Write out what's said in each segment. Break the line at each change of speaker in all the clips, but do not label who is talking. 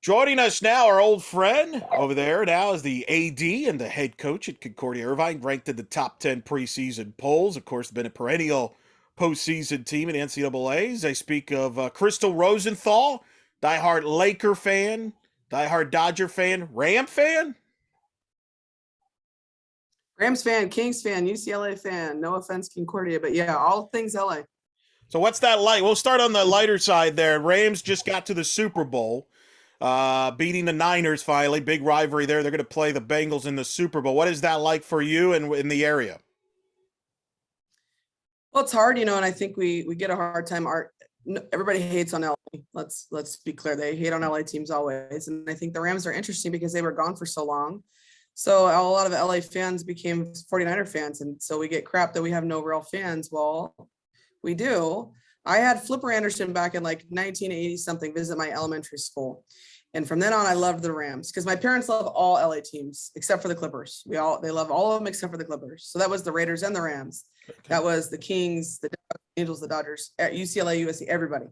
Joining us now, our old friend over there now is the AD and the head coach at Concordia Irvine, ranked in the top 10 preseason polls. Of course, been a perennial postseason team in the NCAAs. I speak of Crystal Rosenthal, diehard Laker fan, diehard Dodger fan, Ram fan.
Rams fan, Kings fan, UCLA fan. No offense, Concordia, but yeah, all things LA.
So what's that like? We'll start on the lighter side there. Rams just got to the Super Bowl, beating the Niners finally. Big rivalry there. They're going to play the Bengals in the Super Bowl. What is that like for you and in the area?
Well, it's hard, and I think we get a hard time. Everybody hates on LA. Let's be clear. They hate on LA teams always. And I think the Rams are interesting because they were gone for so long. So a lot of LA fans became 49er fans. And so we get crap that we have no real fans. Well, we do. I had Flipper Anderson back in like 1980 something visit my elementary school. And from then on, I loved the Rams because my parents love all LA teams except for the Clippers. They love all of them except for the Clippers. So that was the Raiders and the Rams. Okay. That was the Kings, the Angels, the Dodgers, UCLA, USC, everybody.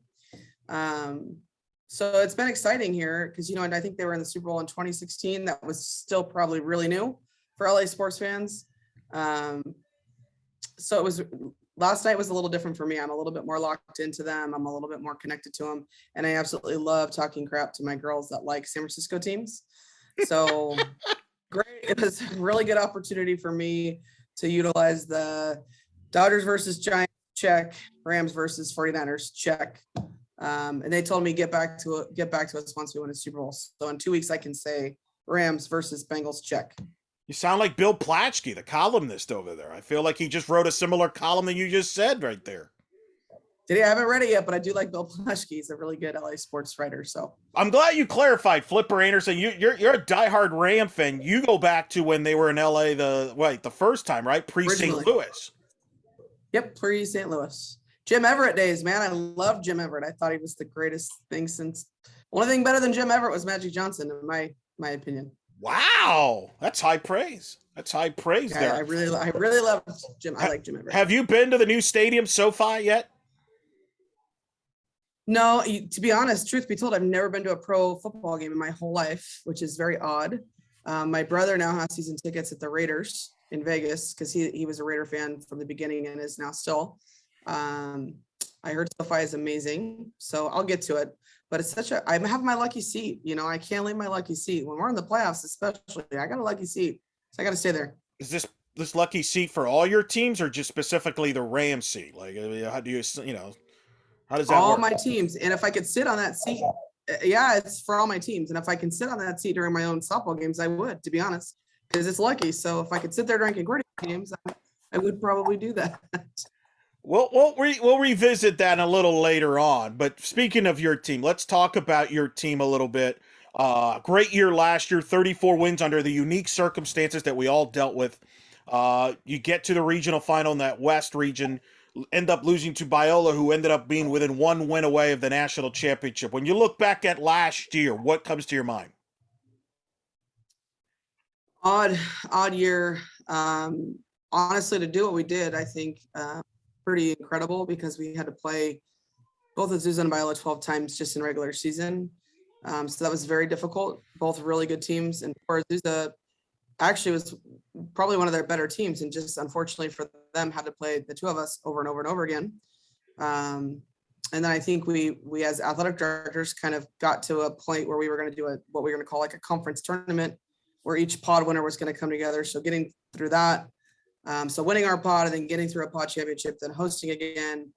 So it's been exciting here because, and I think they were in the Super Bowl in 2016. That was still probably really new for LA sports fans. So last night was a little different for me. I'm a little bit more locked into them. I'm a little bit more connected to them. And I absolutely love talking crap to my girls that like San Francisco teams. So great. It was a really good opportunity for me to utilize the Dodgers versus Giants, check. Rams versus 49ers, check. And they told me get back to us once we win a Super Bowl. So in 2 weeks, I can say Rams versus Bengals, check.
You sound like Bill Plaschke, the columnist over there. I feel like he just wrote a similar column that you just said right there.
I haven't read it yet, but I do like Bill Plaschke. He's a really good LA sports writer. So
I'm glad you clarified, Flipper Anderson. You're a diehard Ram fan. You go back to when they were in LA the first time, right? Pre-St. Louis.
Yep, pre-St. Louis. Jim Everett days, man. I love Jim Everett. I thought he was the greatest thing since. Only thing better than Jim Everett was Magic Johnson, in my opinion.
Wow, that's high praise. That's high praise there.
I really love Jim. I like Jim Everett.
Have you been to the new stadium, SoFi, yet?
No, to be honest, truth be told, I've never been to a pro football game in my whole life, which is very odd. My brother now has season tickets at the Raiders in Vegas because he was a Raider fan from the beginning and is now still. I heard SoFi is amazing, so I'll get to it. But it's I have my lucky seat. I can't leave my lucky seat when we're in the playoffs, especially. I got a lucky seat, so I got to stay there.
Is this lucky seat for all your teams, or just specifically the Rams seat? Like, how do how does that
all
work?
My teams, and if I could sit on that seat, yeah, it's for all my teams. And if I can sit on that seat during my own softball games, I would, to be honest, because it's lucky. So if I could sit there during Concordia games, I would probably do that.
We'll revisit that a little later on. But speaking of your team, let's talk about your team a little bit. Great year last year, 34 wins under the unique circumstances that we all dealt with. You get to the regional final in that West region, end up losing to Biola, who ended up being within one win away of the national championship. When you look back at last year, what comes to your mind?
Odd year. Honestly, to do what we did, I think pretty incredible because we had to play both Azusa and Biola 12 times just in regular season. So that was very difficult. Both really good teams. And for Azusa, actually was probably one of their better teams. And just unfortunately for them, had to play the two of us over and over and over again. And then I think we as athletic directors kind of got to a point where we were going to do what we were going to call like a conference tournament where each pod winner was going to come together. So getting through that, so winning our pod and then getting through a pod championship, then hosting again,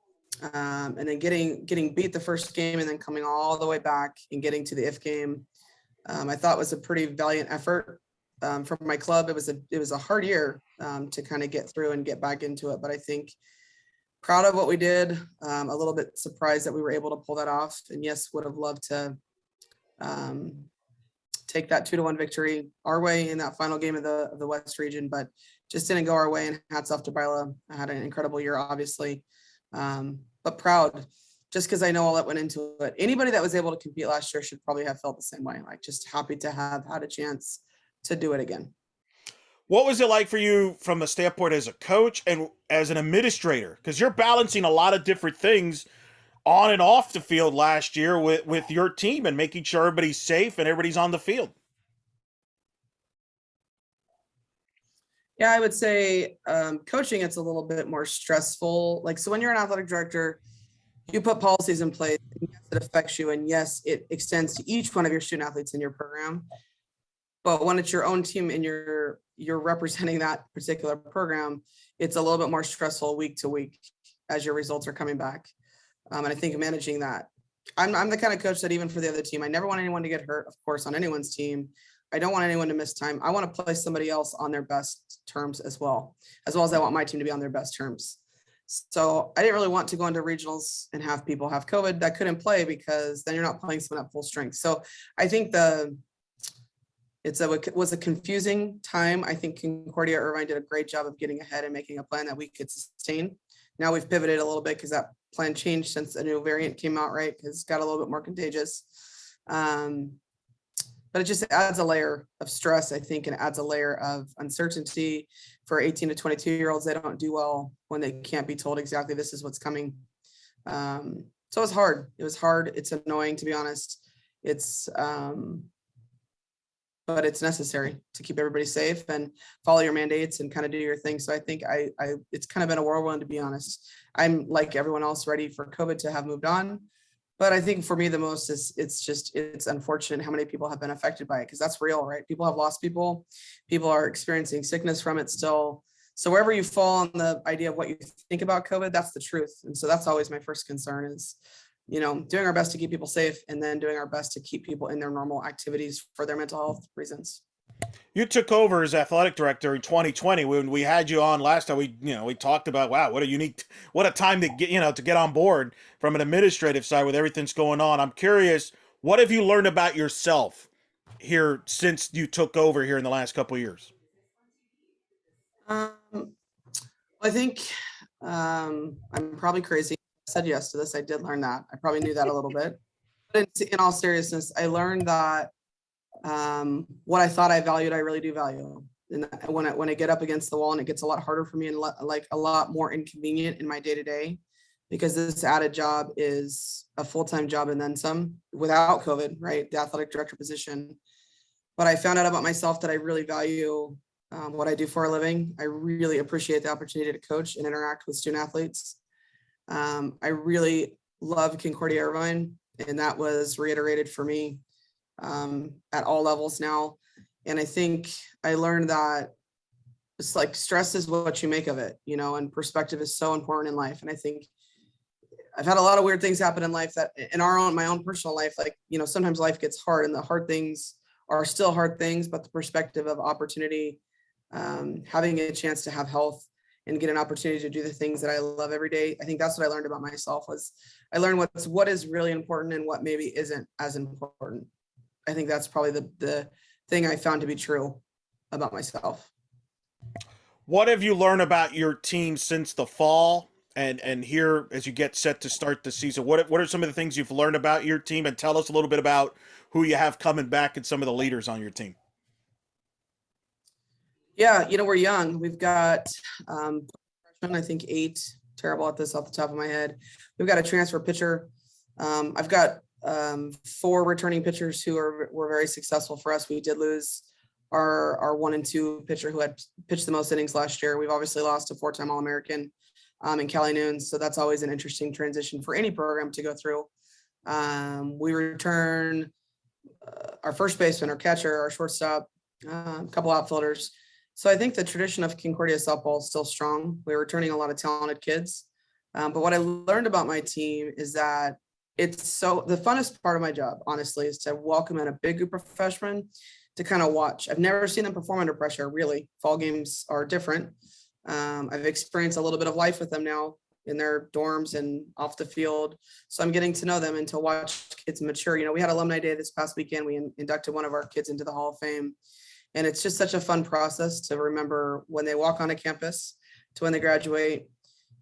and then getting beat the first game and then coming all the way back and getting to the IF game, I thought was a pretty valiant effort from my club. It was a hard year to kind of get through and get back into it, but I think proud of what we did. A little bit surprised that we were able to pull that off, and yes, would have loved to take that 2-1 victory our way in that final game of the West region, but just didn't go our way. And hats off to Biola. I had an incredible year, obviously, but proud just because I know all that went into it. Anybody that was able to compete last year should probably have felt the same way. Like just happy to have had a chance to do it again.
What was it like for you from the standpoint as a coach and as an administrator? Because you're balancing a lot of different things. on and off the field last year with your team and making sure everybody's safe and everybody's on the field.
Yeah, I would say coaching, it's a little bit more stressful. Like, so when you're an athletic director, you put policies in place, and yes, it affects you, and yes, it extends to each one of your student athletes in your program. But when it's your own team and you're representing that particular program, it's a little bit more stressful week to week as your results are coming back. And I think managing that, I'm the kind of coach that even for the other team, I never want anyone to get hurt, of course, on anyone's team. I don't want anyone to miss time. I want to place somebody else on their best terms as well as I want my team to be on their best terms. So I didn't really want to go into regionals and have people have COVID that couldn't play, because then you're not playing someone at full strength. So I think it was a confusing time. I think Concordia Irvine did a great job of getting ahead and making a plan that we could sustain. Now we've pivoted a little bit because that plan changed since a new variant came out, right? Because it's got a little bit more contagious. But it just adds a layer of stress, I think, and adds a layer of uncertainty for 18 to 22-year-olds. They don't do well when they can't be told exactly this is what's coming. So it was hard. It was hard. It's annoying, to be honest. But it's necessary to keep everybody safe and follow your mandates and kind of do your thing. So I think it's kind of been a whirlwind, to be honest. I'm like everyone else ready for COVID to have moved on. But I think for me, the most is it's unfortunate how many people have been affected by it, because that's real, right? People have lost people. People are experiencing sickness from it still. So wherever you fall on the idea of what you think about COVID, that's the truth. And so that's always my first concern is, doing our best to keep people safe, and then doing our best to keep people in their normal activities for their mental health reasons.
You took over as athletic director in 2020. When we had you on last time, we talked about, wow, what a time to get on board from an administrative side with everything's going on. I'm curious, what have you learned about yourself here since you took over here in the last couple of years?
I think I'm probably crazy. I said yes to this. I did learn that. I probably knew that a little bit. But in all seriousness, I learned that what I thought I valued, I really do value. And when I get up against the wall and it gets a lot harder for me and like a lot more inconvenient in my day to day, because this added job is a full-time job and then some without COVID, right? The athletic director position. But I found out about myself that I really value what I do for a living. I really appreciate the opportunity to coach and interact with student athletes. I really love Concordia Irvine, and that was reiterated for me at all levels now. And I think I learned that it's like stress is what you make of it, and perspective is so important in life. And I think I've had a lot of weird things happen in life that in my own personal life, like, sometimes life gets hard and the hard things are still hard things, but the perspective of opportunity, having a chance to have health and get an opportunity to do the things that I love every day. I think that's what I learned about myself. Was I learned what is really important and what maybe isn't as important. I think that's probably the thing I found to be true about myself.
What have you learned about your team since the fall and here as you get set to start the season? What are some of the things you've learned about your team, and tell us a little bit about who you have coming back and some of the leaders on your team?
Yeah, we're young. We've got I think 8, terrible at this off the top of my head. We've got a transfer pitcher. I've got 4 returning pitchers who were very successful for us. We did lose our 1 and 2 pitcher who had pitched the most innings last year. We've obviously lost a 4-time All-American in Callie Noons. So that's always an interesting transition for any program to go through. We return our first baseman, our catcher, our shortstop, a couple outfielders. So I think the tradition of Concordia softball is still strong. We're returning a lot of talented kids. But what I learned about my team is that the funnest part of my job, honestly, is to welcome in a big group of freshmen to kind of watch. I've never seen them perform under pressure, really. Fall games are different. I've experienced a little bit of life with them now in their dorms and off the field. So I'm getting to know them and to watch kids mature. We had Alumni Day this past weekend. We inducted one of our kids into the Hall of Fame. And it's just such a fun process to remember when they walk onto campus, to when they graduate,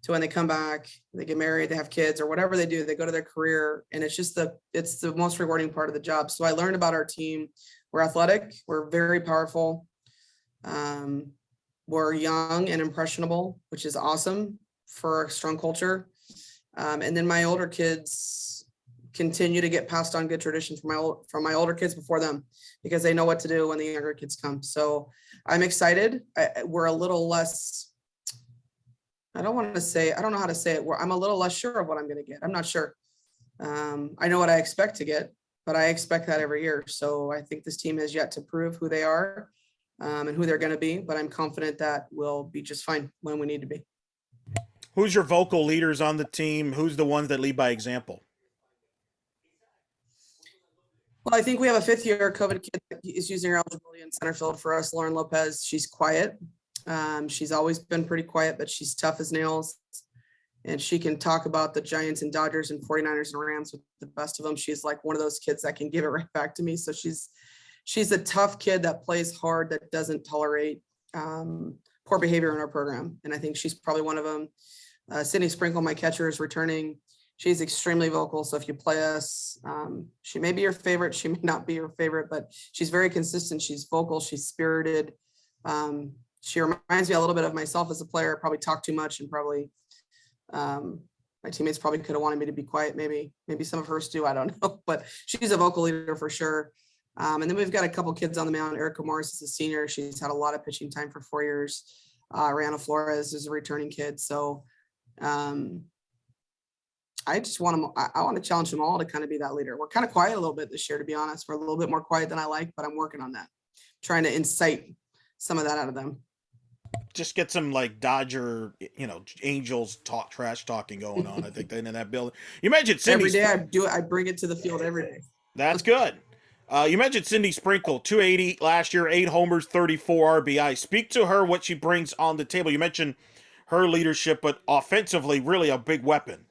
to when they come back, they get married, they have kids, or whatever they do, they go to their career. And it's just it's the most rewarding part of the job. So I learned about our team. We're athletic. We're very powerful. We're young and impressionable, which is awesome for a strong culture. And then my older kids continue to get passed on good tradition from my older kids before them, because they know what to do when the younger kids come. So I'm excited. We're a little less, I don't know how to say it. I'm a little less sure of what I'm going to get. I'm not sure. I know what I expect to get, but I expect that every year. So I think this team has yet to prove who they are and who they're going to be, but I'm confident that we'll be just fine when we need to be.
Who's your vocal leaders on the team? Who's the ones that lead by example?
Well, I think we have a fifth-year COVID kid that is using her eligibility in center field for us, Lauren Lopez. She's quiet. She's always been pretty quiet, but she's tough as nails. And she can talk about the Giants and Dodgers and 49ers and Rams with the best of them. She's like one of those kids that can give it right back to me. So she's a tough kid that plays hard, that doesn't tolerate poor behavior in our program. And I think she's probably one of them. Sydney Sprinkle, my catcher, is returning. She's extremely vocal. So if you play us, she may be your favorite. She may not be your favorite, but she's very consistent. She's vocal. She's spirited. She reminds me a little bit of myself as a player. I probably talk too much, and probably my teammates probably could have wanted me to be quiet. Maybe some of hers do. I don't know, but she's a vocal leader for sure. And then we've got a couple kids on the mound. Erica Morris is a senior. She's had a lot of pitching time for 4 years. Rihanna Flores is a returning kid. So I just want them. I want to challenge them all to kind of be that leader. We're kind of quiet a little bit this year, to be honest. We're a little bit more quiet than I like, but I'm working on that, trying to incite some of that out of them.
Just get some like Dodger, Angels trash talking going on. I think in that building. You mentioned Cindy.
Every day I do it. I bring it to the field every day.
That's good. You mentioned Cindy Sprinkle, 280 last year, 8 homers, 34 RBI. Speak to her, what she brings on the table. You mentioned her leadership, but offensively, really a big weapon.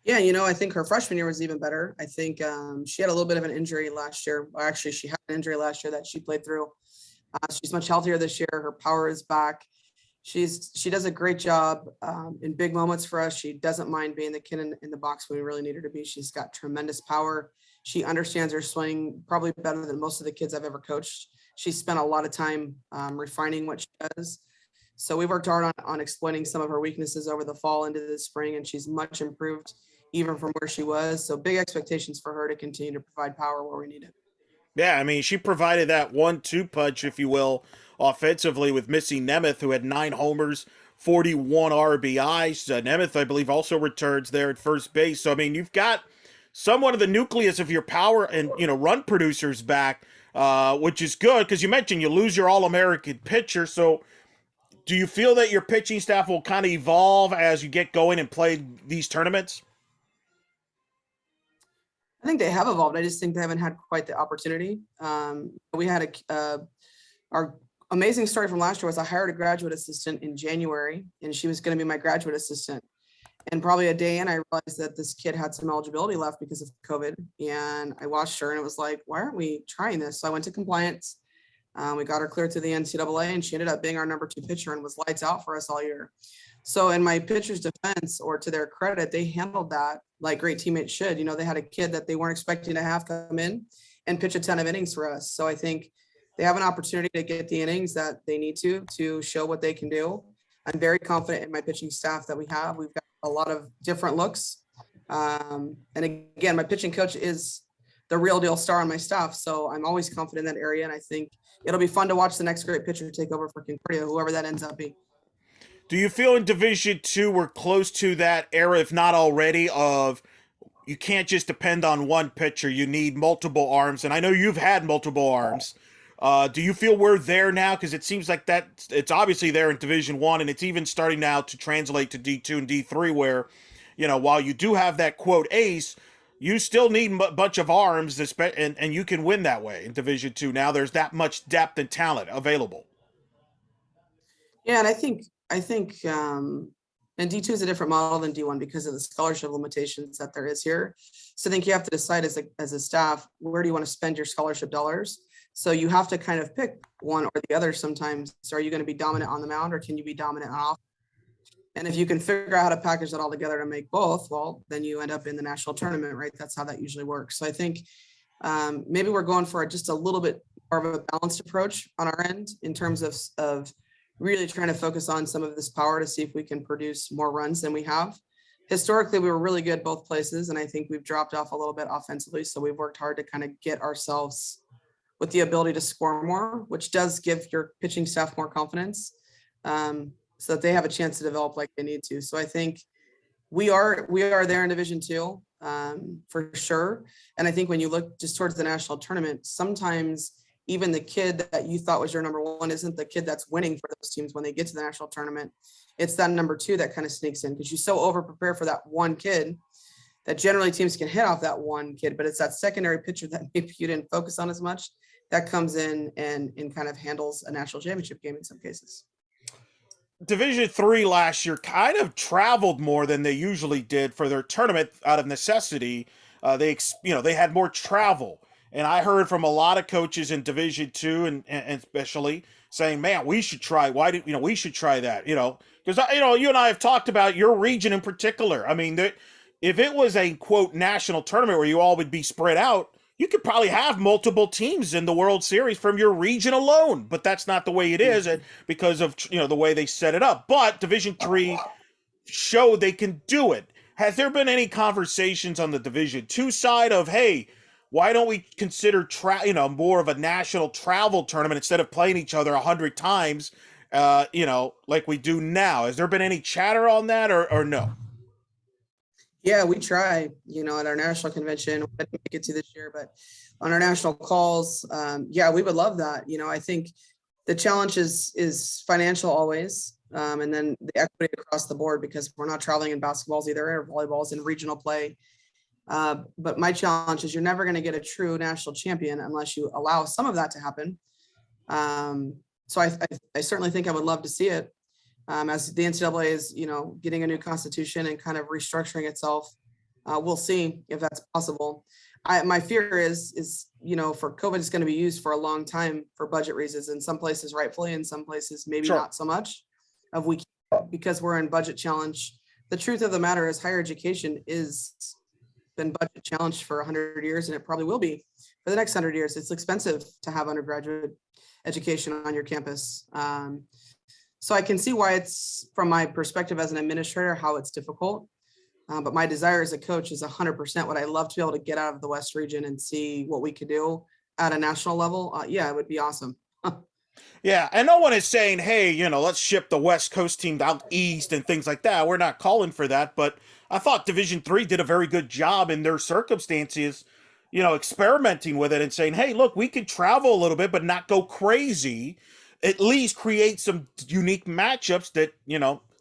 Yeah, I think her freshman year was even better. I think she had a little bit of an injury last year. Well, actually, she had an injury last year that she played through. She's much healthier this year. Her power is back. She does a great job in big moments for us. She doesn't mind being the kid in the box when we really need her to be. She's got tremendous power. She understands her swing probably better than most of the kids I've ever coached. She spent a lot of time refining what she does. So we worked hard on exploiting some of her weaknesses over the fall into the spring, and she's much improved even from where she was. So big expectations for her to continue to provide power where we need it.
Yeah, I mean, she provided that 1-2 punch, if you will, offensively with Missy Nemeth, who had 9 homers, 41 RBIs. Nemeth, I believe, also returns there at first base. So, I mean, you've got somewhat of the nucleus of your power and, run producers back, which is good because you mentioned you lose your All-American pitcher. So do you feel that your pitching staff will kind of evolve as you get going and play these tournaments?
I think they have evolved. I just think they haven't had quite the opportunity. We had our amazing story from last year was I hired a graduate assistant in January, and she was going to be my graduate assistant. And probably a day in, I realized that this kid had some eligibility left because of COVID. And I watched her, and it was like, why aren't we trying this? So I went to compliance. We got her cleared to the NCAA, and she ended up being our number 2 pitcher and was lights out for us all year. So in my pitcher's defense, or to their credit, they handled that like great teammates should. They had a kid that they weren't expecting to have come in and pitch a ton of innings for us. So I think they have an opportunity to get the innings that they need to show what they can do. I'm very confident in my pitching staff that we have. We've got a lot of different looks. And again, my pitching coach is the real deal star on my staff. So I'm always confident in that area. And I think it'll be fun to watch the next great pitcher take over for Concordia, whoever that ends up being.
Do you feel in Division II we're close to that era, if not already, of you can't just depend on one pitcher. You need multiple arms. And I know you've had multiple arms. Do you feel we're there now? Because it seems like that it's obviously there in Division I, and it's even starting now to translate to D2 and D3 where, while you do have that, quote, ace, you still need a bunch of arms, and you can win that way in Division II. Now there's that much depth and talent available.
Yeah, and I think and D2 is a different model than D1 because of the scholarship limitations that there is here. So I think you have to decide as a staff, where do you want to spend your scholarship dollars? So you have to kind of pick one or the other sometimes. So are you going to be dominant on the mound, or can you be dominant off? And if you can figure out how to package that all together to make both, well, then you end up in the national tournament, right? That's how that usually works. So I think maybe we're going for just a little bit more of a balanced approach on our end in terms of really trying to focus on some of this power to see if we can produce more runs than we have. Historically, we were really good both places, and I think we've dropped off a little bit offensively. So we've worked hard to kind of get ourselves with the ability to score more, which does give your pitching staff more confidence, so that they have a chance to develop like they need to. So I think we are there in Division II, for sure. And I think when you look just towards the national tournament, sometimes even the kid that you thought was your number one isn't the kid that's winning for those teams when they get to the national tournament. It's that number two that kind of sneaks in because you so over prepare for that one kid that generally teams can hit off that one kid, but it's that secondary pitcher that maybe you didn't focus on as much that comes in and kind of handles a national championship game in some cases.
Division III last year kind of traveled more than they usually did for their tournament out of necessity. They had more travel, and I heard from a lot of coaches in Division II and especially saying, "Man, we should try. We should try that." Because you and I have talked about your region in particular. I mean, if it was a quote national tournament where you all would be spread out, you could probably have multiple teams in the World Series from your region alone, but that's not the way it is, and because of the way they set it up. But Division III showed they can do it. Has there been any conversations on the Division II side of, hey, why don't we consider more of a national travel tournament instead of playing each other 100 times, like we do now? Has there been any chatter on that, or no?
Yeah, we try, at our national convention. We didn't make it to this year, but on our national calls, we would love that. I think the challenge is financial always, and then the equity across the board because we're not traveling in basketballs either or volleyballs in regional play. But my challenge is you're never going to get a true national champion unless you allow some of that to happen. So I certainly think I would love to see it. As the NCAA is, getting a new constitution and kind of restructuring itself, we'll see if that's possible. My fear is, for COVID, it's going to be used for a long time for budget reasons. In some places, rightfully, in some places, maybe
Sure.
not so much. Because we're in budget challenge. The truth of the matter is, higher education is been budget challenged for 100 years, and it probably will be for the next 100 years. It's expensive to have undergraduate education on your campus. So I can see why it's, from my perspective as an administrator, how it's difficult. But my desire as a coach is 100% what I love to be able to get out of the West region and see what we could do at a national level. It would be awesome.
Yeah, and no one is saying, hey, let's ship the West Coast team out east and things like that. We're not calling for that, but I thought Division III did a very good job in their circumstances, experimenting with it and saying, hey, look, we could travel a little bit, but not go crazy. At least create some unique matchups that,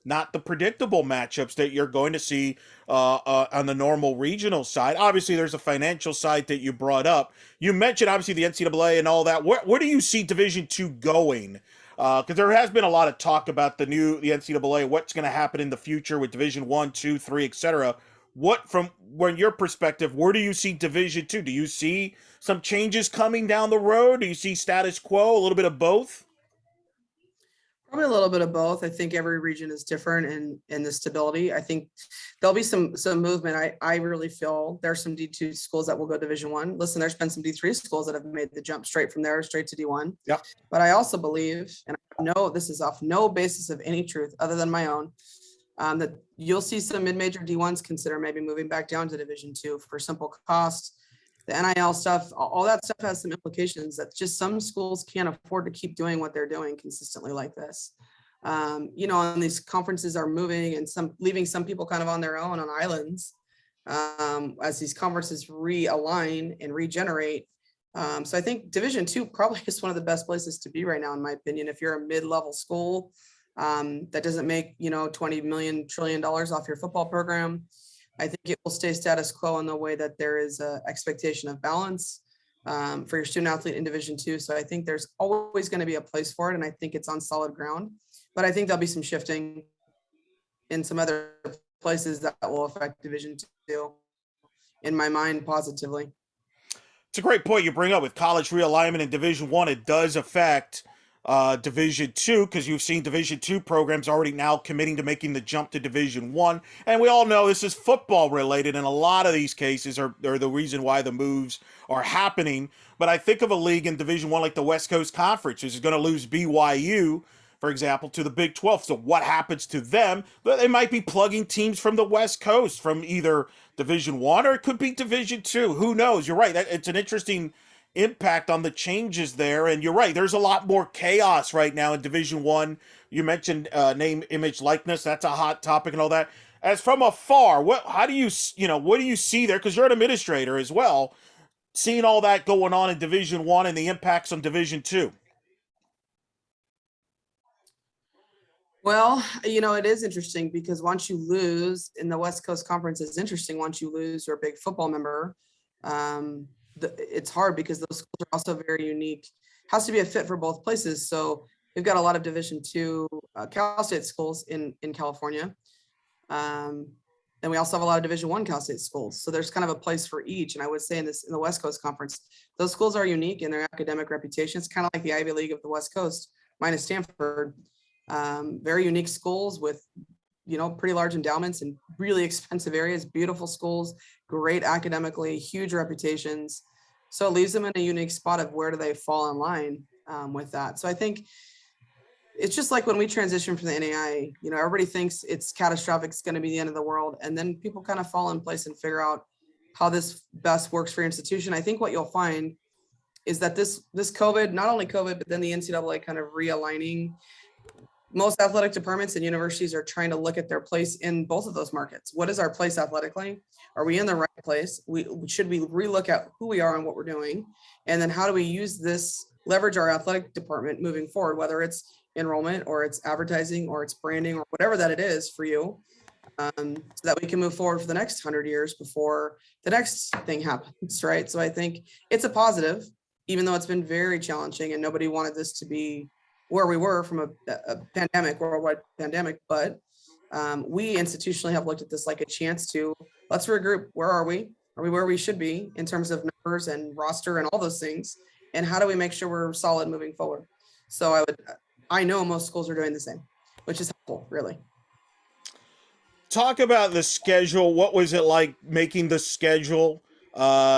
not the predictable matchups that you're going to see on the normal regional side. Obviously, there's a financial side that you brought up. You mentioned, obviously, the NCAA and all that. Where do you see Division II going? Because there has been a lot of talk about the NCAA, what's going to happen in the future with Division I, II, III, etc. From your perspective, where do you see Division II? Do you see some changes coming down the road? Do you see status quo, a little bit of both?
Probably a little bit of both. I think every region is different in the stability. I think there'll be some movement. I really feel there's some D2 schools that will go Division I. Listen, there's been some D3 schools that have made the jump straight from there, straight to D1.
Yeah.
But I also believe, and I know this is off no basis of any truth other than my own, that you'll see some mid-major D1s consider maybe moving back down to Division II for simple cost. The NIL stuff, all that stuff has some implications that just some schools can't afford to keep doing what they're doing consistently like this. And these conferences are moving and leaving some people kind of on their own on islands as these conferences realign and regenerate. So I think Division II probably is one of the best places to be right now, in my opinion. If you're a mid-level school that doesn't make, $20 million trillion off your football program, I think it will stay status quo in the way that there is an expectation of balance for your student athlete in Division II. So I think there's always going to be a place for it, and I think it's on solid ground. But I think there'll be some shifting in some other places that will affect Division II, in my mind, positively.
It's a great point you bring up with college realignment in Division I. It does affect Division II, because you've seen Division II programs already now committing to making the jump to Division I. And we all know this is football related, and a lot of these cases are the reason why the moves are happening. But I think of a league in Division I like the West Coast Conference, which is going to lose BYU for example, to the Big 12. So what happens to them? They might be plugging teams from the West Coast, from either Division One or it could be Division Two. Who knows? You're right. It's an interesting impact on the changes there. And you're right. There's a lot more chaos right now in Division One. You mentioned name, image, likeness. That's a hot topic and all that. As from afar, how do what do you see there? Because you're an administrator as well, seeing all that going on in Division One and the impacts on Division Two.
Well, it is interesting because once you lose in the West Coast Conference is interesting. Once you lose your big football member, it's hard because those schools are also very unique. Has to be a fit for both places. So we've got a lot of Division II Cal State schools in California. And we also have a lot of Division I Cal State schools. So there's kind of a place for each. And I would say in the West Coast Conference, those schools are unique in their academic reputation. It's kind of like the Ivy League of the West Coast, minus Stanford. Very unique schools with, pretty large endowments in really expensive areas, beautiful schools, great academically, huge reputations. So it leaves them in a unique spot of where do they fall in line with that. So I think it's just like when we transition from the NAI, everybody thinks it's catastrophic, it's going to be the end of the world. And then people kind of fall in place and figure out how this best works for your institution. I think what you'll find is that this COVID, not only COVID, but then the NCAA kind of realigning. Most athletic departments and universities are trying to look at their place in both of those markets. What is our place athletically? Are we in the right place? Should we relook at who we are and what we're doing? And then how do we use this, leverage our athletic department moving forward, whether it's enrollment or it's advertising or it's branding or whatever that it is for you, so that we can move forward for the next 100 years before the next thing happens, right? So I think it's a positive, even though it's been very challenging and nobody wanted this to be where we were from a pandemic, worldwide pandemic, but we institutionally have looked at this like a chance to, let's regroup. Where are we? Are we where we should be in terms of numbers and roster and all those things? And how do we make sure we're solid moving forward? So I know most schools are doing the same, which is helpful, really.
Talk about the schedule. What was it like making the schedule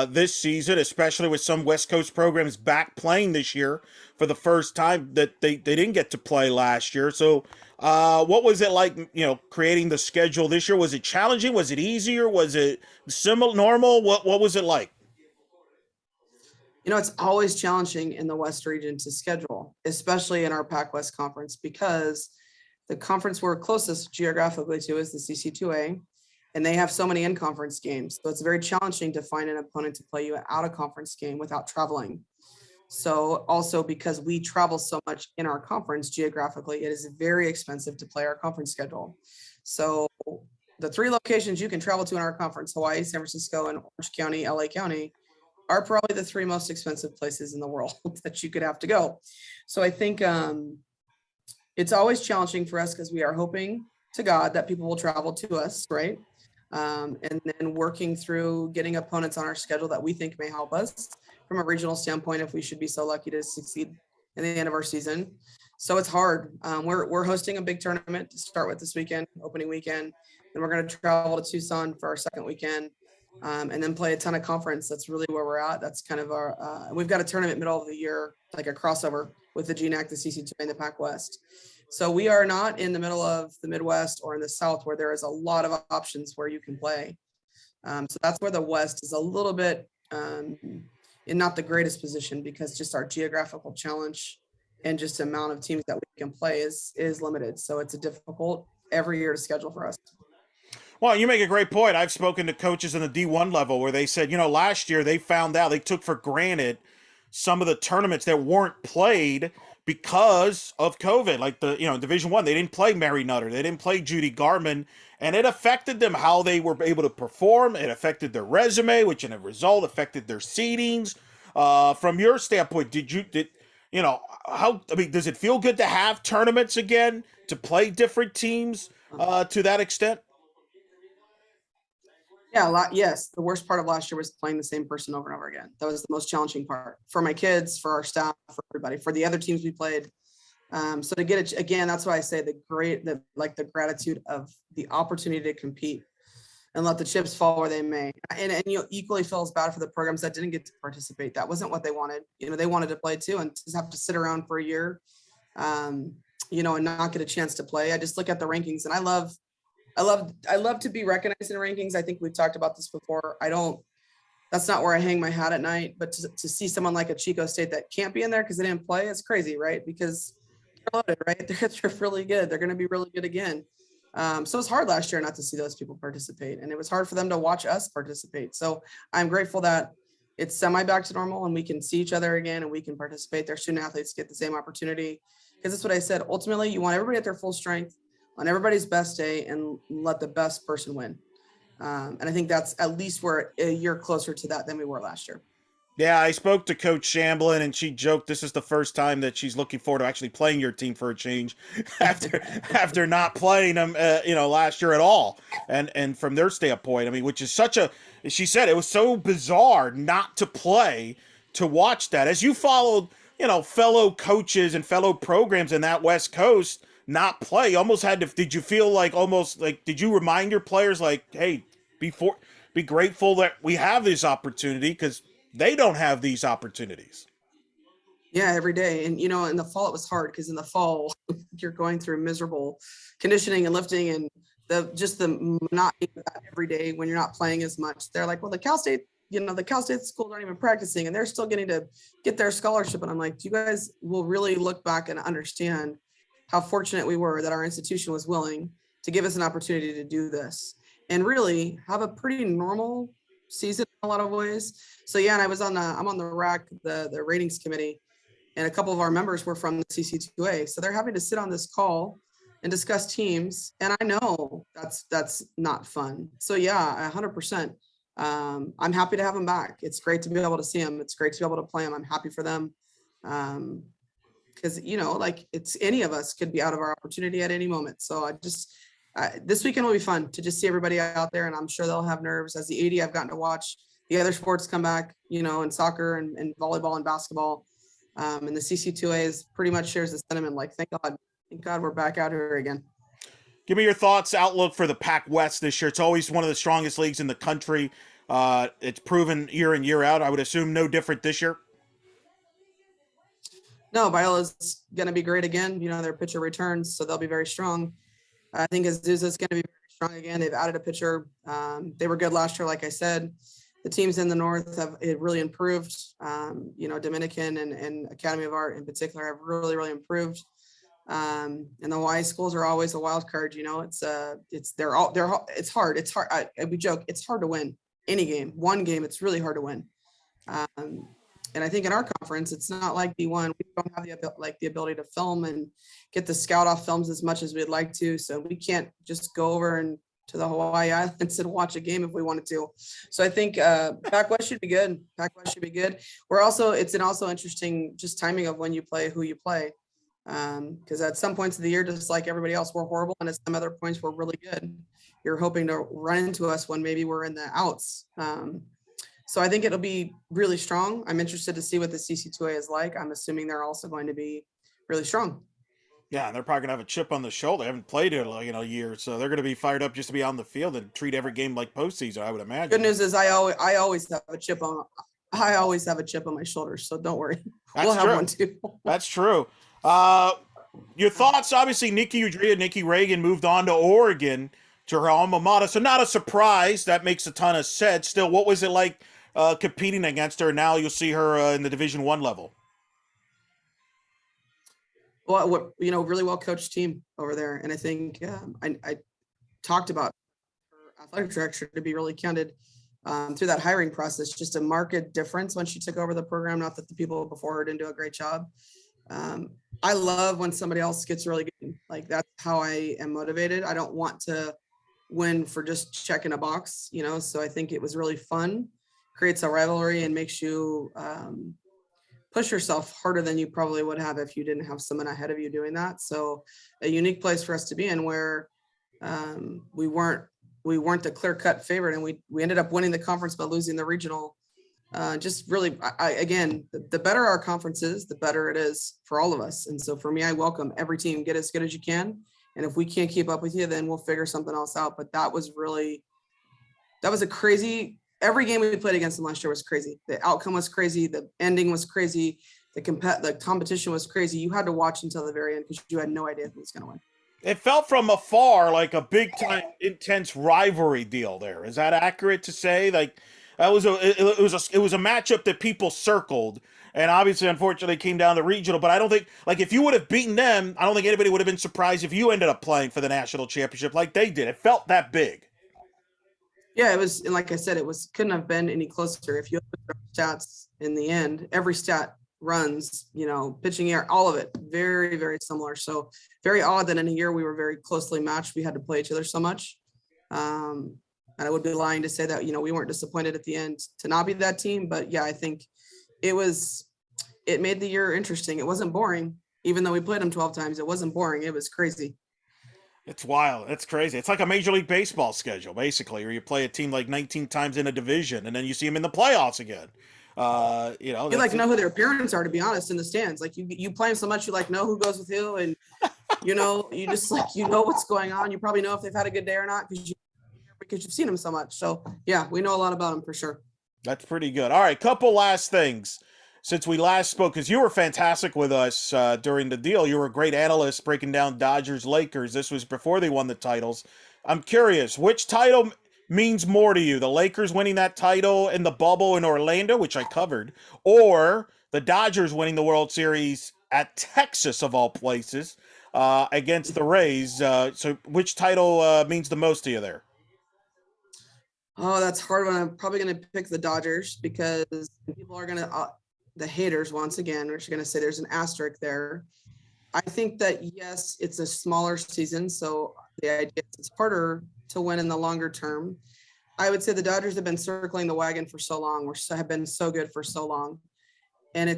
this season, especially with some West Coast programs back playing this year for the first time that they didn't get to play last year? So what was it like, creating the schedule this year? Was it challenging? Was it easier? Was it similar, normal? What was it like?
It's always challenging in the West region to schedule, especially in our Pac-West conference, because the conference we're closest geographically to is the CC2A, and they have so many in-conference games. So it's very challenging to find an opponent to play you an out-of-conference game without traveling. So also because we travel so much in our conference geographically, it is very expensive to play our conference schedule. So the 3 locations you can travel to in our conference, Hawaii, San Francisco, and Orange County, LA County, are probably the 3 most expensive places in the world that you could have to go. So I think it's always challenging for us because we are hoping to God that people will travel to us, right? And then working through getting opponents on our schedule that we think may help us from a regional standpoint if we should be so lucky to succeed in the end of our season. So it's hard. We're hosting a big tournament to start with this weekend, opening weekend, and we're going to travel to Tucson for our second weekend. And then play a ton of conference. That's really where we're at. That's kind of our, we've got a tournament middle of the year, like a crossover with the GNAC, the CC2, and the Pac-West. So we are not in the middle of the Midwest or in the South where there is a lot of options where you can play. So that's where the West is a little bit in not the greatest position because just our geographical challenge and just amount of teams that we can play is limited. So it's a difficult every year to schedule for us.
Well, you make a great point. I've spoken to coaches in the D1 level where they said, last year they found out, they took for granted some of the tournaments that weren't played because of COVID. Like Division I, they didn't play Mary Nutter, they didn't play Judy Garman, and it affected them how they were able to perform. It affected their resume, which in a result affected their seedings. From your standpoint, does it feel good to have tournaments again, to play different teams to that extent?
Yeah, yes. The worst part of last year was playing the same person over and over again. That was the most challenging part for my kids, for our staff, for everybody, for the other teams we played. So to get it again, that's why I say the gratitude of the opportunity to compete and let the chips fall where they may. And equally feels bad for the programs that didn't get to participate. That wasn't what they wanted. They wanted to play too, and to have to sit around for a year. and not get a chance to play. I just look at the rankings, and I love to be recognized in rankings. I think we've talked about this before. That's not where I hang my hat at night, but to see someone like a Chico State that can't be in there because they didn't play, it's crazy, right? Because they're loaded, right? They're really good. They're going to be really good again. So it's hard last year not to see those people participate, and it was hard for them to watch us participate. So I'm grateful that it's semi back to normal and we can see each other again and we can participate. Their student athletes get the same opportunity, because that's what I said. Ultimately, you want everybody at their full strength on everybody's best day and let the best person win. And I think that's at least we're a year closer to that than we were last year.
Yeah, I spoke to Coach Shamblin, and she joked this is the first time that she's looking forward to actually playing your team for a change after not playing them, last year at all. And from their standpoint, I mean, which is she said it was so bizarre not to play, to watch that. As you followed, fellow coaches and fellow programs in that West Coast not play, you almost had to. Did you feel did you remind your players hey, be grateful that we have this opportunity, because they don't have these opportunities?
Yeah, every day. And, in the fall, it was hard because in the fall, you're going through miserable conditioning and lifting, and the monotony of that every day when you're not playing as much. They're like, well, the Cal State schools aren't even practicing and they're still getting to get their scholarship. And I'm like, you guys will really look back and understand how fortunate we were that our institution was willing to give us an opportunity to do this and really have a pretty normal season in a lot of ways. So yeah, and I'm on the RAC, the ratings committee, and a couple of our members were from the CC2A. So they're having to sit on this call and discuss teams. And I know that's not fun. So yeah, 100%. I'm happy to have them back. It's great to be able to see them. It's great to be able to play them. I'm happy for them. Because, it's any of us could be out of our opportunity at any moment. So this weekend will be fun to just see everybody out there, and I'm sure they'll have nerves. As the AD, I've gotten to watch the other sports come back, in soccer and volleyball and basketball. And the CC2A is pretty much shares the sentiment, thank God we're back out here again.
Give me your thoughts, outlook for the Pac-West this year. It's always one of the strongest leagues in the country. It's proven year in, year out. I would assume no different this year.
No, Biola's going to be great again. Their pitcher returns, so they'll be very strong. I think Azusa's going to be very strong again. They've added a pitcher. They were good last year, like I said. The teams in the North have really improved. Dominican and Academy of Art in particular have really, really improved. And the Y schools are always a wild card. It's hard. It's hard. We joke, it's hard to win any game. One game, it's really hard to win. And I think in our conference, it's not like D1. We don't have the ability to film and get the scout off films as much as we'd like to. So we can't just go over and to the Hawaii Islands and watch a game if we wanted to. So I think Pac-West should be good. Pac-West should be good. It's also interesting just timing of when you play, who you play. Because at some points of the year, just like everybody else, we're horrible. And at some other points, we're really good. You're hoping to run into us when maybe we're in the outs. So I think it'll be really strong. I'm interested to see what the CC2A is like. I'm assuming they're also going to be really strong.
Yeah, they're probably gonna have a chip on the shoulder. They haven't played it in a year, so they're gonna be fired up just to be on the field and treat every game like postseason, I would imagine.
Good news is I always have a chip on my shoulder, so don't worry. We'll have one too.
That's true. Your thoughts? Obviously, Nikki Reagan moved on to Oregon, to her alma mater, so not a surprise. That makes a ton of sense. Still, what was it like competing against her? Now you'll see her in the Division I level.
Well, really well coached team over there, and I think I talked about her athletic director, to be really candid, through that hiring process, just a marked difference when she took over the program. Not that the people before her didn't do a great job. I love when somebody else gets really good. That's how I am motivated. I don't want to win for just checking a box, so I think it was really fun, creates a rivalry and makes you push yourself harder than you probably would have if you didn't have someone ahead of you doing that. So a unique place for us to be in, where we weren't the clear-cut favorite, and we ended up winning the conference but losing the regional. Just really, again, the better our conference is, the better it is for all of us. And so for me, I welcome every team, get as good as you can. And if we can't keep up with you, then we'll figure something else out. But that was a crazy, every game we played against them last year was crazy. The outcome was crazy. The ending was crazy. The competition was crazy. You had to watch until the very end because you had no idea who was going to win.
It felt from afar like a big time intense rivalry deal there. Is that accurate to say? Like that was it was a matchup that people circled, and obviously unfortunately came down to regional, but I don't think, like, if you would have beaten them, I don't think anybody would have been surprised if you ended up playing for the national championship like they did. It felt that big.
Yeah, it was, and like I said, couldn't have been any closer. If you look at our stats in the end, every stat runs, pitching air, all of it, very, very similar. So very odd that in a year we were very closely matched. We had to play each other so much. And I would be lying to say that, we weren't disappointed at the end to not be that team. But yeah, I think it made the year interesting. It wasn't boring, even though we played them 12 times. It wasn't boring. It was crazy.
It's wild. It's crazy. It's like a Major League Baseball schedule, basically, where you play a team like 19 times in a division, and then you see them in the playoffs again. You
know who their parents are, to be honest, in the stands. Like you play them so much, you know who goes with who, and you just what's going on. You probably know if they've had a good day or not because you've seen them so much. So yeah, we know a lot about them for sure.
That's pretty good. All right, couple last things since we last spoke, because you were fantastic with us during the deal. You were a great analyst breaking down Dodgers Lakers. This was before they won the titles. I'm curious, which title means more to you, the Lakers winning that title in the bubble in Orlando, which I covered, or the Dodgers winning the World Series at Texas, of all places, against the Rays? So which title means the most to you there?
Oh, that's a hard one. I'm probably going to pick the Dodgers because people are going to, the haters, once again, are going to say there's an asterisk there. I think that, yes, it's a smaller season, so the idea is it's harder to win in the longer term. I would say the Dodgers have been circling the wagon for so long, have been so good for so long. And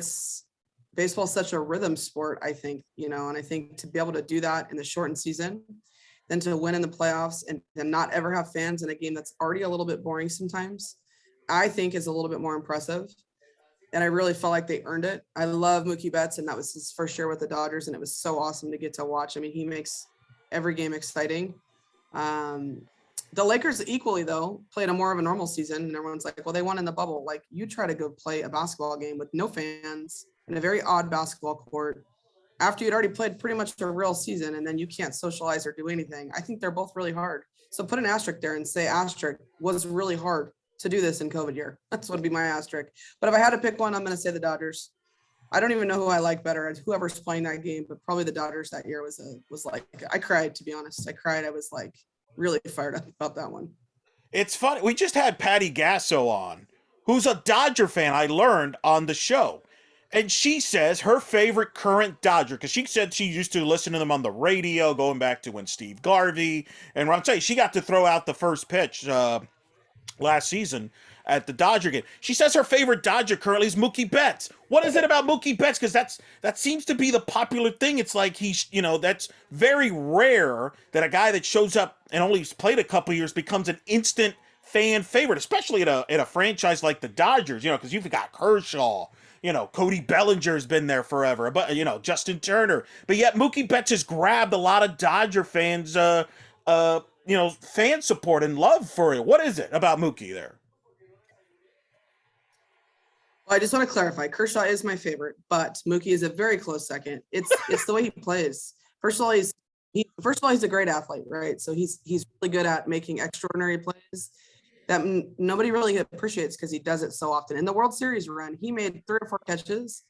baseball is such a rhythm sport, I think, and I think to be able to do that in the shortened season, then to win in the playoffs and not ever have fans in a game that's already a little bit boring sometimes, I think is a little bit more impressive. And I really felt like they earned it. I love Mookie Betts, and that was his first year with the Dodgers, and it was so awesome to get to watch. I mean, he makes every game exciting. The Lakers equally, though, played a more of a normal season, and everyone's like, well, they won in the bubble. Like, you try to go play a basketball game with no fans in a very odd basketball court after you'd already played pretty much a real season, and then you can't socialize or do anything. I think they're both really hard. So put an asterisk there and say asterisk was really hard to do this in COVID year. That's what would be my asterisk. But if I had to pick one, I'm going to say the Dodgers. I don't even know who I like better, whoever's playing that game, but probably the Dodgers that year was like, I cried, to be honest. I cried. I was like really fired up about that one.
It's funny. We just had Patty Gasso on, who's a Dodger fan, I learned on the show. And she says her favorite current Dodger, because she said she used to listen to them on the radio, going back to when Steve Garvey and Ron Say, she got to throw out the first pitch last season at the Dodger game. She says her favorite Dodger currently is Mookie Betts. What is it about Mookie Betts? Because that seems to be the popular thing. It's like that's very rare that a guy that shows up and only played a couple years becomes an instant fan favorite, especially at a franchise like the Dodgers. Because you've got Kershaw. Cody Bellinger's been there forever, but Justin Turner. But yet Mookie Betts has grabbed a lot of Dodger fans, fan support and love for it. What is it about Mookie there?
Well, I just want to clarify. Kershaw is my favorite, but Mookie is a very close second. It's the way he plays. First of all, he's a great athlete, right? So he's really good at making extraordinary plays that nobody really appreciates because he does it so often. In the World Series run, he made 3 or 4 catches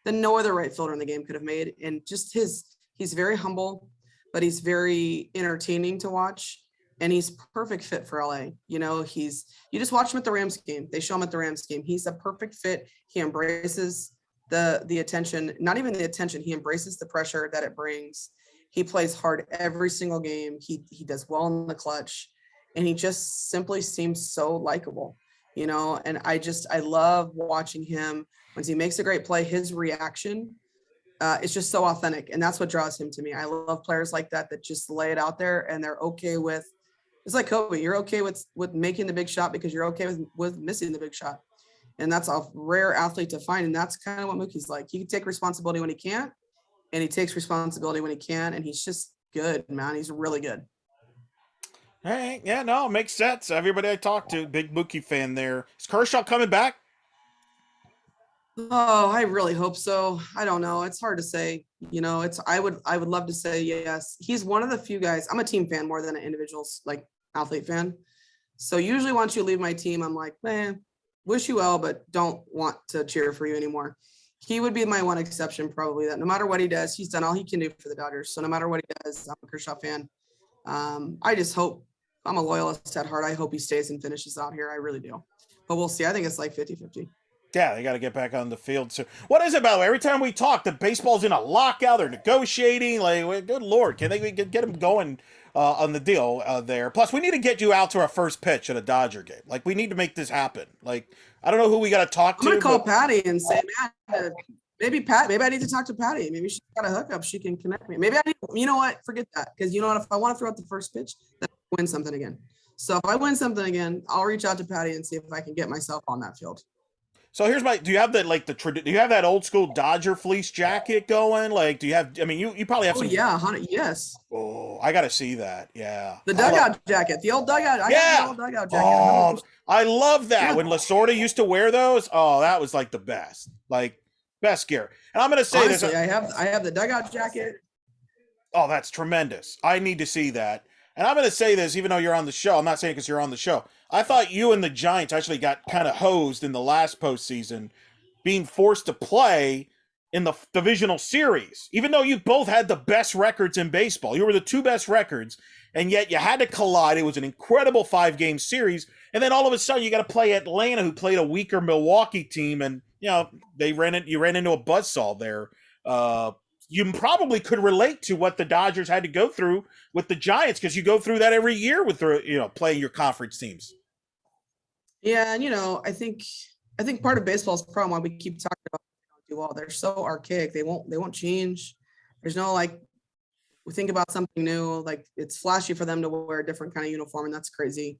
that no other right fielder in the game could have made. And just he's very humble, but he's very entertaining to watch. And he's perfect fit for LA. You just watch him at the Rams game. They show him at the Rams game. He's a perfect fit. He embraces the attention, not even the attention. He embraces the pressure that it brings. He plays hard every single game. He does well in the clutch. And he just simply seems so likable, and I love watching him. Once he makes a great play, his reaction is just so authentic. And that's what draws him to me. I love players like that just lay it out there and they're okay with, it's like Kobe. You're okay with making the big shot because you're okay with missing the big shot. And that's a rare athlete to find. And that's kind of what Mookie's like. He can take responsibility when he can't, and he takes responsibility when he can. And he's just good, man. He's really good.
Hey, yeah, no, makes sense. Everybody I talked to, big Mookie fan there. Is Kershaw coming back?
Oh, I really hope so. I don't know. It's hard to say. I would love to say yes. He's one of the few guys. I'm a team fan more than an individual like athlete fan. So usually once you leave my team, I'm like, man, wish you well, but don't want to cheer for you anymore. He would be my one exception, probably, that no matter what he does, he's done all he can do for the Dodgers. So no matter what he does, I'm a Kershaw fan. I just hope, I'm a loyalist at heart. I hope he stays and finishes out here. I really do. But we'll see. I think it's like 50-50.
Yeah, they got to get back on the field. So, what is it about? Every time we talk, the baseball's in a lockout. They're negotiating. Like, good Lord, can they get them going on the deal there? Plus, we need to get you out to our first pitch at a Dodger game. Like, we need to make this happen. Like, I don't know who we got to talk
I'm
to.
gonna call Patty and say, man, maybe I need to talk to Patty. Maybe she's got a hookup. She can connect me. Maybe I need, you know what? Forget that. Because you know what? If I want to throw out the first pitch, then I win something again. So if I win something again, I'll reach out to Patty and see if I can get myself on that field.
So here's my. Do you have that do you have that old school Dodger fleece jacket going? Like, do you have? I mean, you probably have
Oh
some.
yeah, 100. Yes.
Oh, I got to see that. Yeah.
The dugout jacket, the old dugout. I got
Yeah.
the old dugout jacket.
Oh, I love that.
Yeah.
When Lasorda used to wear those, oh, that was like the best. Like best gear. And I'm gonna say
Honestly,
this.
I have the dugout jacket.
Oh, that's tremendous. I need to see that. And I'm gonna say this, even though you're on the show. I'm not saying because you're on the show. I thought you and the Giants actually got kind of hosed in the last postseason, being forced to play in the divisional series, even though you both had the best records in baseball. You were the two best records, and yet you had to collide. It was an incredible 5-game series. And then all of a sudden you got to play Atlanta, who played a weaker Milwaukee team. And, you ran into a buzzsaw there. You probably could relate to what the Dodgers had to go through with the Giants, because you go through that every year with, playing your conference teams.
Yeah, and I think part of baseball's problem why we keep talking about do well. They're so archaic. They won't change. There's no like we think about something new, like it's flashy for them to wear a different kind of uniform, and that's crazy.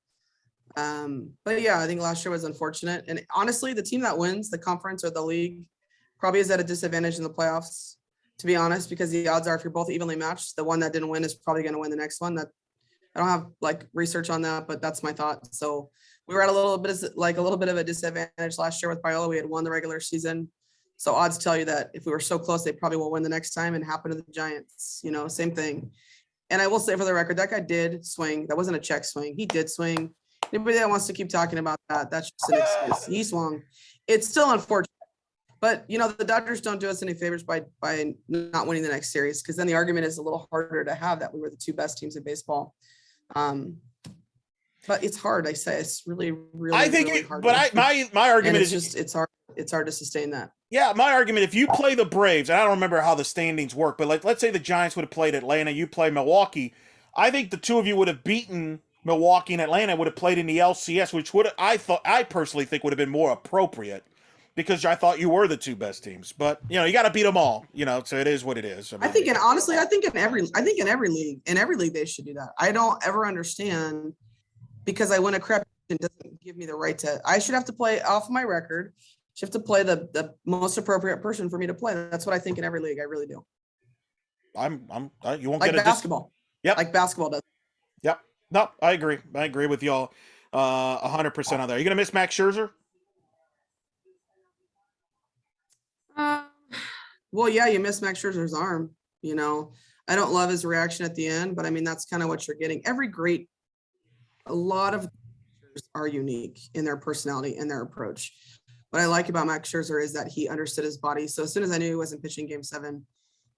But yeah, I think last year was unfortunate. And honestly, the team that wins the conference or the league probably is at a disadvantage in the playoffs, to be honest, because the odds are if you're both evenly matched, the one that didn't win is probably going to win the next one. That I don't have like research on that, but that's my thought. So we were at a little bit of a disadvantage last year with Biola. We had won the regular season. So odds tell you that if we were so close, they probably will win the next time, and happen to the Giants, same thing. And I will say for the record, that guy did swing. That wasn't a check swing. He did swing. Anybody that wants to keep talking about that, that's just an excuse. He swung. It's still unfortunate. But, the Dodgers don't do us any favors by not winning the next series, because then the argument is a little harder to have that we were the two best teams in baseball. But it's hard. I say it's really, really,
I think,
really hard.
but my argument is
it's hard. It's hard to sustain that.
Yeah, my argument, if you play the Braves, and I don't remember how the standings work, but let's say the Giants would have played Atlanta, you play Milwaukee, I think the two of you would have beaten Milwaukee and Atlanta, would have played in the LCS, which I personally think would have been more appropriate, because I thought you were the two best teams. But you got to beat them all, so it is what it is.
I think, and honestly, I think in every league they should do that. I don't ever understand, because I win a crap and doesn't give me the right to. I should have to play off my record. You have to play the most appropriate person for me to play. That's what I think in every league. I really do.
You won't
like
get
basketball.
Yep.
Like basketball does.
Yep. No, I agree. I agree with y'all 100% on that. Are you going to miss Max Scherzer?
Well, yeah, you miss Max Scherzer's arm. I don't love his reaction at the end, but I mean, that's kind of what you're getting. A lot of are unique in their personality and their approach. What I like about Max Scherzer is that he understood his body. So as soon as I knew he wasn't pitching Game 7,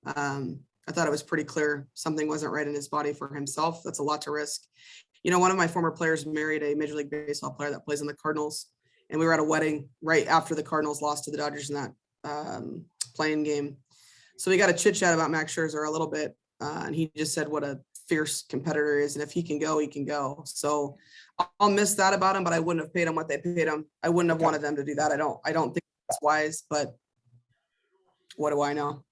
I thought it was pretty clear something wasn't right in his body for himself. That's a lot to risk. One of my former players married a Major League Baseball player that plays in the Cardinals, and we were at a wedding right after the Cardinals lost to the Dodgers in that playing game. So we got a chit chat about Max Scherzer a little bit, and he just said what a fierce competitor is, and if he can go, he can go. So I'll miss that about him, but I wouldn't have paid him what they paid him. I wouldn't have wanted them to do that. I don't think that's wise, but what do I know?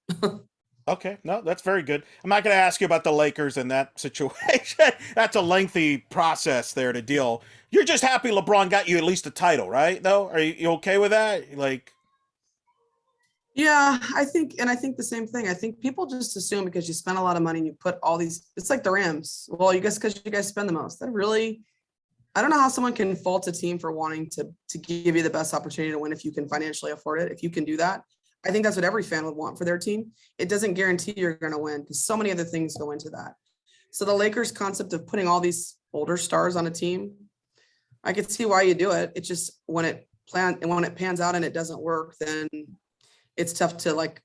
Okay, no, that's very good. I'm not going to ask you about the Lakers and that situation. That's a lengthy process there to deal. You're just happy LeBron got you at least a title, right? Though, are you okay with that?
Yeah, I think the same thing. I think people just assume because you spend a lot of money and you put all these, it's like the Rams. Well, you guys, because you guys spend the most. That really, I don't know how someone can fault a team for wanting to give you the best opportunity to win if you can financially afford it. If you can do that, I think that's what every fan would want for their team. It doesn't guarantee you're going to win because so many other things go into that. So the Lakers concept of putting all these older stars on a team, I could see why you do it. It's just when it pans out and it doesn't work, then it's tough to like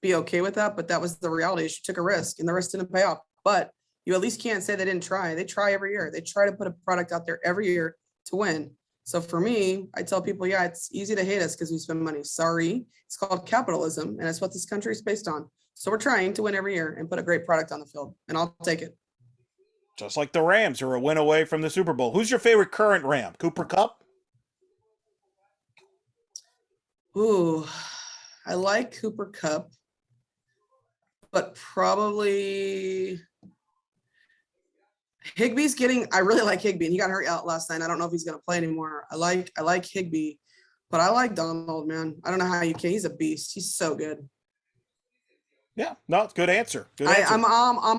be okay with that. But that was the reality. She took a risk and the risk didn't pay off. But you at least can't say they didn't try. They try every year. They try to put a product out there every year to win. So for me, I tell people, yeah, it's easy to hate us because we spend money. Sorry, it's called capitalism, and it's what this country is based on. So we're trying to win every year and put a great product on the field, and I'll take it.
Just like the Rams are a win away from the Super Bowl. Who's your favorite current Ram? Cooper Kupp?
Ooh, I like Cooper Kupp, but probably Higbee's I really like Higbee, and he got hurt out last night. I don't know if he's going to play anymore. I like Higbee, but I like Donald, man. I don't know how you can. He's a beast. He's so good.
Yeah, no, it's good answer. Good answer.
I'm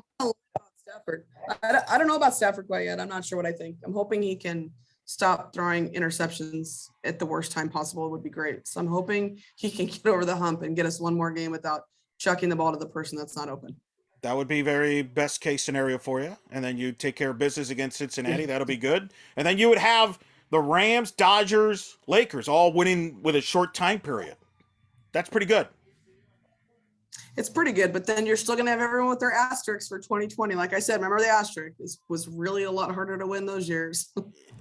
Stafford. I don't know about Stafford quite yet. I'm not sure what I think. I'm hoping he can stop throwing interceptions at the worst time possible. It would be great. So I'm hoping he can get over the hump and get us one more game without chucking the ball to the person that's not open.
That would be very best case scenario for you. And then you take care of business against Cincinnati. That'll be good. And then you would have the Rams, Dodgers, Lakers all winning with a short time period. That's pretty good.
It's pretty good, but then you're still going to have everyone with their asterisks for 2020. Like I said, remember the asterisk was really a lot harder to win those years.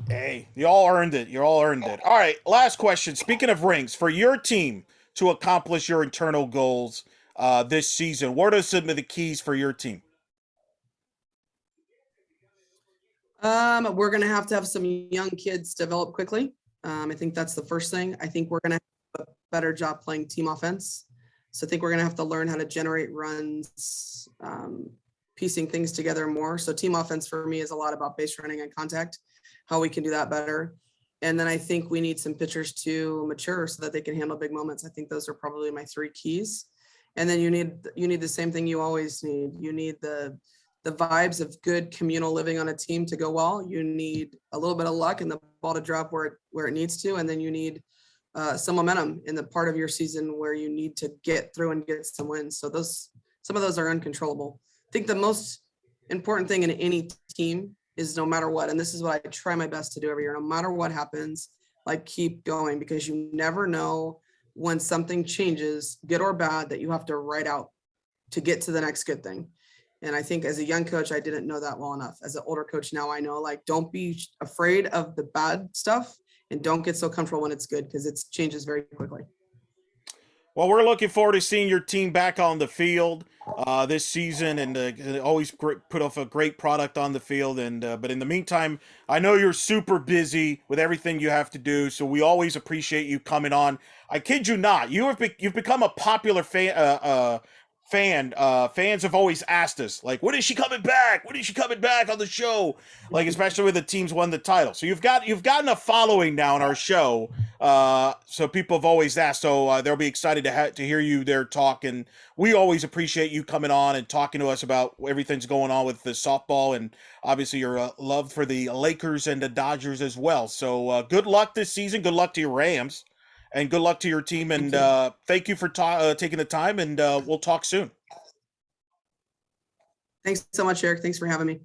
Hey, you all earned it. You all earned it. All right, last question. Speaking of rings, for your team to accomplish your internal goals this season, what are some of the keys for your team?
We're going to have some young kids develop quickly. I think that's the first thing. I think we're going to have a better job playing team offense. So I think we're going to have to learn how to generate runs, piecing things together more. So team offense for me is a lot about base running and contact, how we can do that better. And then I think we need some pitchers to mature so that they can handle big moments. I think those are probably my three keys. And then you need the same thing you always need. You need the vibes of good communal living on a team to go well. You need a little bit of luck and the ball to drop where it needs to. And then you need some momentum in the part of your season where you need to get through and get some wins. So some of those are uncontrollable. I think the most important thing in any team is no matter what, and this is what I try my best to do every year, no matter what happens, like keep going, because you never know when something changes, good or bad, that you have to write out to get to the next good thing. And I think as a young coach, I didn't know that well enough. As an older coach now, I know, like, don't be afraid of the bad stuff and don't get so comfortable when it's good, because it changes very quickly.
Well, we're looking forward to seeing your team back on the field this season, and always put off a great product on the field. And but in the meantime, I know you're super busy with everything you have to do, so we always appreciate you coming on. I kid you not, you've become a popular fan. Fans have always asked us, like, when is she coming back? When is she coming back on the show? Like, especially when the team's won the title. So you've gotten a following now on our show. So people have always asked. So they'll be excited to hear you there talk. And we always appreciate you coming on and talking to us about everything's going on with the softball, and obviously your love for the Lakers and the Dodgers as well. So good luck this season. Good luck to your Rams. And good luck to your team, and thank you for taking the time, and we'll talk soon.
Thanks so much, Eric. Thanks for having me.